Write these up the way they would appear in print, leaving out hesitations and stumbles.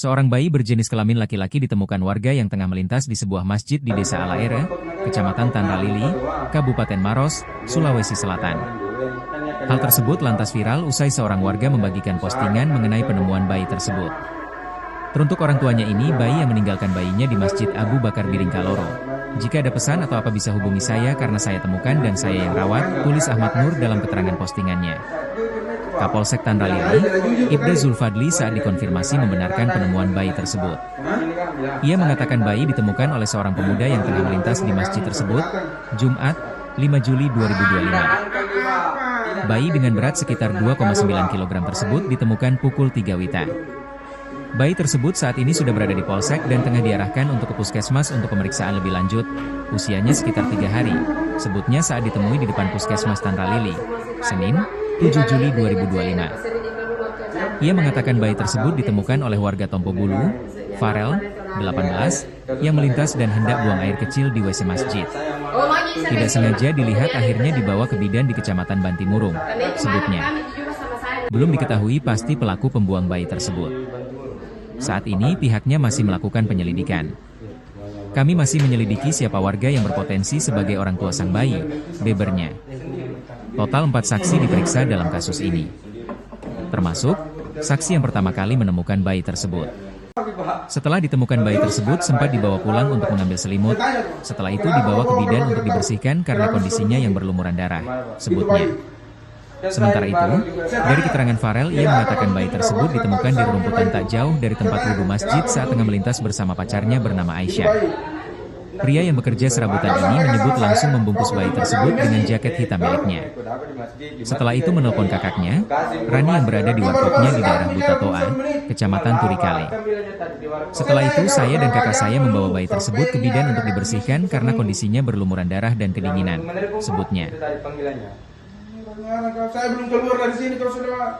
Seorang bayi berjenis kelamin laki-laki ditemukan warga yang tengah melintas di sebuah masjid di Desa Alaere, Kecamatan Tanralili, Kabupaten Maros, Sulawesi Selatan. Hal tersebut lantas viral usai seorang warga membagikan postingan mengenai penemuan bayi tersebut. Teruntuk orang tuanya ini, bayi yang meninggalkan bayinya di Masjid Abu Bakar Biringkaloro. Jika ada pesan atau apa bisa hubungi saya karena saya temukan dan saya yang rawat, tulis Ahmad Nur dalam keterangan postingannya. Kapolsek Tanralili, Ibda Zulfadli saat dikonfirmasi membenarkan penemuan bayi tersebut. Ia mengatakan bayi ditemukan oleh seorang pemuda yang tengah melintas di masjid tersebut, Jumat, 5 Juli 2025. Bayi dengan berat sekitar 2,9 kg tersebut ditemukan pukul 3 WITA. Bayi tersebut saat ini sudah berada di Polsek dan tengah diarahkan untuk ke puskesmas untuk pemeriksaan lebih lanjut. Usianya sekitar 3 hari, sebutnya saat ditemui di depan puskesmas Tanralili, Senin, 7 Juli 2025. Ia mengatakan bayi tersebut ditemukan oleh warga Tompo Bulu, Farel, 18, yang melintas dan hendak buang air kecil di WC masjid. Tidak sengaja dilihat akhirnya dibawa ke bidan di Kecamatan Bantimurung, sebutnya. Belum diketahui pasti pelaku pembuang bayi tersebut. Saat ini pihaknya masih melakukan penyelidikan. Kami masih menyelidiki siapa warga yang berpotensi sebagai orang tua sang bayi, bebernya. Total 4 saksi diperiksa dalam kasus ini. Termasuk, saksi yang pertama kali menemukan bayi tersebut. Setelah ditemukan bayi tersebut sempat dibawa pulang untuk mengambil selimut, setelah itu dibawa ke bidan untuk dibersihkan karena kondisinya yang berlumuran darah, sebutnya. Sementara itu, dari keterangan Farel ia mengatakan bayi tersebut ditemukan di rumputan tak jauh dari tempat wudhu masjid saat tengah melintas bersama pacarnya bernama Aisyah. Pria yang bekerja serabutan ini menyebut langsung membungkus bayi tersebut dengan jaket hitam miliknya. Setelah itu menelpon kakaknya, Rani yang berada di warkopnya di daerah Butatoa, Kecamatan Turikale. Setelah itu saya dan kakak saya membawa bayi tersebut ke bidan untuk dibersihkan karena kondisinya berlumuran darah dan kedinginan, sebutnya. Saya belum keluar dari sini kalau sudah.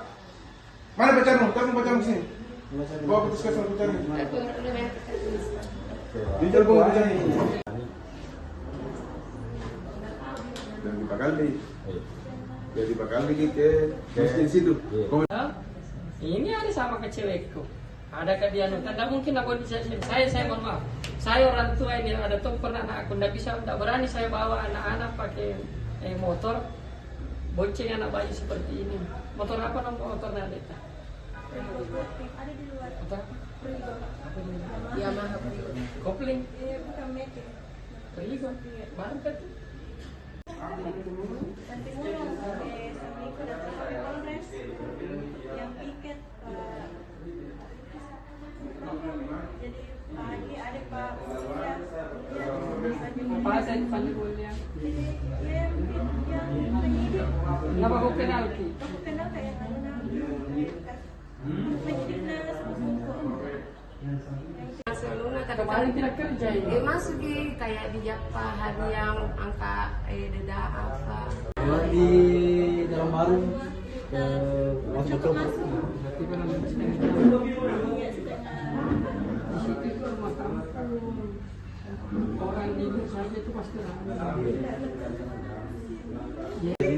Mana pacarmu? Kamu pacarmu sini. Bawa ke puskesmas pacarmu. Dia bawa pacarmu. Dan dibakar lagi ke masjid situ. Ini ada sama ke cewekku. Ada ke dia nonton. Tidak mungkin aku bisa. Saya mohon maaf. Saya orang tua ini ada tuh pernah anak aku tidak berani saya bawa anak-anak pakai motor. Bonceng anak bayi seperti ini. Motor apa nomor motornya Deta? Ada di luar. Motor apa? Yamaha. Kopling. Bukan metik. Prigo. Baru kan tuh. Bantimurung. Assalamualaikum dari Polres. Yang piket Pak. Jadi pagi ada Pak Usia. Apa saya dipanggil boleh? Kenapa kau kenal Ki? Aku kenal kayak penyidik na Kemarin tidak kerja ini. Masuk kayak di Japa hari yang angka deda apa. Di dalam warung ke masuk. Berarti kan ada di situ rumah kampung. Orang hidup saja itu pasti ramai. Jadi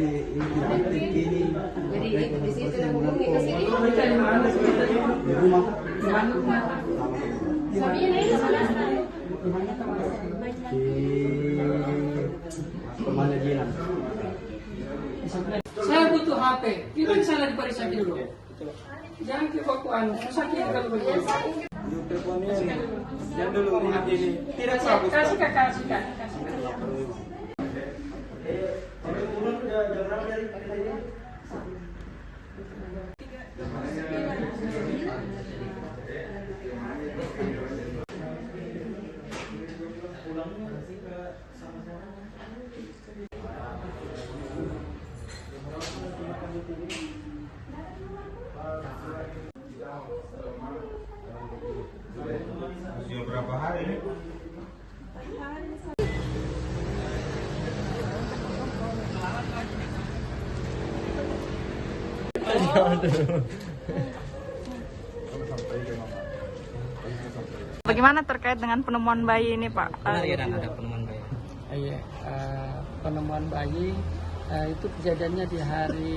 Jadi di situ yang hubungi ke sini. di rumah. Di Pemana Jinan. Saya butuh HP. Itu misalnya diperiksa dulu. Jangan kebakuan. Sakit kalau begitu. Yang dulu lihat ini. Tidak bagus. Kasih kakak. Sudah berapa hari ini? Bagaimana terkait dengan penemuan bayi ini, Pak? Benar ya, Dan, ada penemuan bayi. Iya, penemuan bayi itu kejadiannya di hari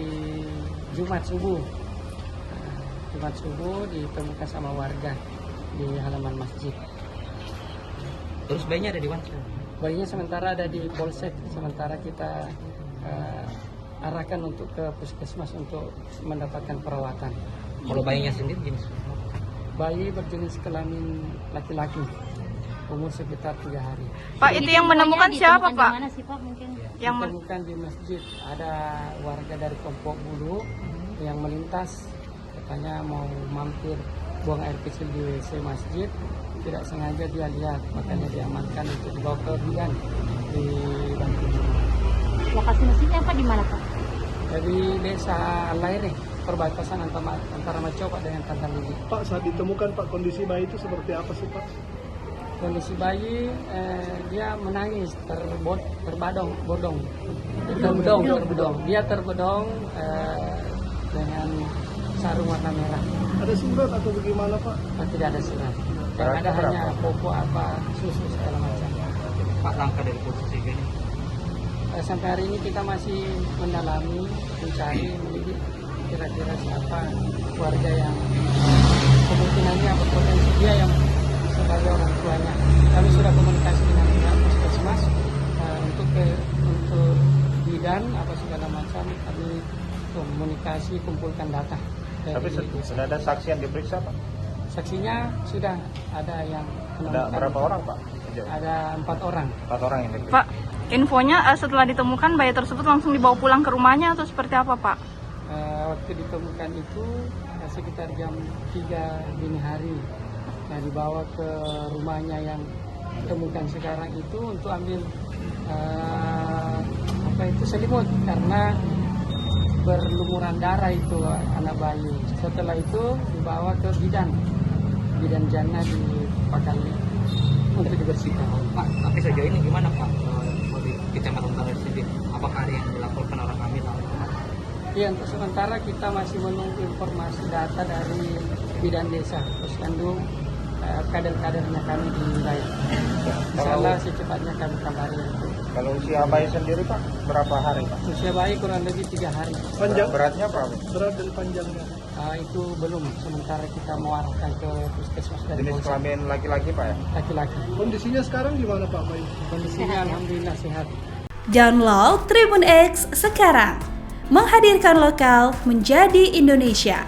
Jumat subuh. Jumat subuh ditemukan sama warga. di halaman masjid. Terus bayinya ada di mana? Bayinya sementara ada di polsek, sementara kita arahkan untuk ke puskesmas untuk mendapatkan perawatan. Kalau bayinya sendiri jenis Bayi berjenis kelamin laki-laki, umur sekitar 3 hari. Pak, itu yang menemukan siapa, Pak? Mana sih Pak mungkin? Yang Ditemukan di masjid, ada warga dari Tompok Bulu yang melintas, katanya mau mampir buang air kecil di WC masjid, tidak sengaja dia lihat, makanya diamankan untuk dibawa ke bidan di Bantul. Lokasi masjidnya apa di mana Pak? Dari desa Alaire, perbatasan antara Macopa dengan Tantan Lili. Pak, saat ditemukan Pak, kondisi bayi itu seperti apa sih Pak? Kondisi bayi dia menangis, terbedong. Dia terbedong dengan sarung warna merah. Ada surat atau bagaimana Pak? Tidak ada surat. Yang ada hanya popok apa susu segala macam. Pak, langkah dari polisi ini? Sampai hari ini kita masih mendalami, mencari, melidik kira-kira siapa warga yang kemungkinannya berpotensi dia yang sebagai orang tuanya. Kami sudah komunikasi dengan pihak puskesmas untuk bidan apa segala macam. Kami komunikasi, kumpulkan data. Tapi sudah ada saksi yang diperiksa Pak? Saksinya sudah ada yang Ada berapa orang Pak? Ada 4 orang. 4 orang yang diperiksa. Pak, infonya setelah ditemukan bayi tersebut langsung dibawa pulang ke rumahnya atau seperti apa, Pak? Waktu ditemukan itu sekitar jam 3 dini hari. Nah, dibawa ke rumahnya yang ditemukan sekarang itu untuk ambil selimut karena berlumuran darah itu anak bayi. Setelah itu dibawa ke bidan jana di Pakali untuk dibersihkan. Pak, tapi sejauh ini gimana Pak? Di Kecamatan Taruh sendiri, apakah ada yang dilaporkan orang hamil? Ya, untuk sementara kita masih menunggu informasi data dari bidan desa, Puskandung, kader-kadernya kami di wilayah. Insyaallah secepatnya kami kabari. Kalau usia bayi sendiri Pak, berapa hari Pak? Usia bayi kurang lebih 3 hari. Panjang? Beratnya berapa? Berat dan panjangnya. Itu belum, sementara kita mau arahkan ke puskesmas dari Jenis polsek. kelamin laki-laki Pak ya? Laki-laki. Kondisinya sekarang gimana Pak bayi? Kondisinya alhamdulillah sehat. Download Tribun X sekarang. Menghadirkan lokal menjadi Indonesia.